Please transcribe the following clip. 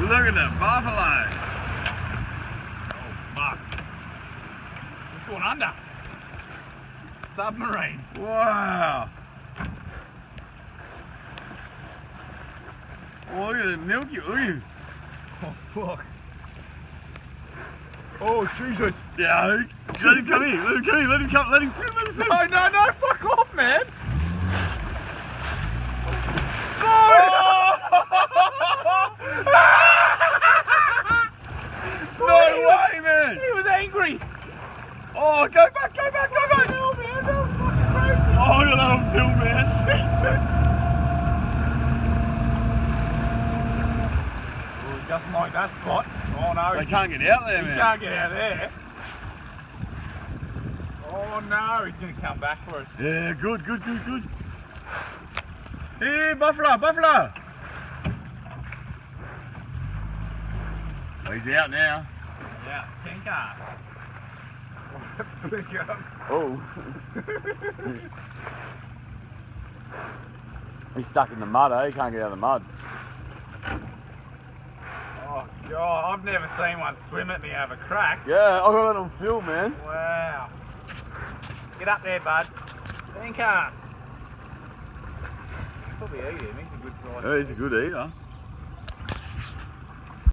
Look at that buffalo. Oh, fuck. It's going under. Submarine. Wow. Oh, look at it, milky. Ooh. Oh, fuck. Oh, Jesus. Yeah, let him come in. Let him come in. Let him come. Let him swim. Let him swim. No, no, no. Fuck off, man. No way, man! He was angry! Oh, go back, go back, go back! No, man, that was fucking crazy! Oh, I got that on film, man. Jesus! Oh, he doesn't like that spot. Oh, no. They can't get out there, man. He can't get out there. Oh, no, he's going to come back for us. Yeah, good, good, good, good. Here, buffalo, buffalo! Oh, he's out now. Yeah, 10 cars. Oh. He's stuck in the mud, eh? He can't get out of the mud. Oh, God, I've never seen one swim at me have a crack. Yeah, I got that on film, man. Wow. Get up there, bud. 10 cars. Probably eat him, he's a good size. Yeah, he's a good eater.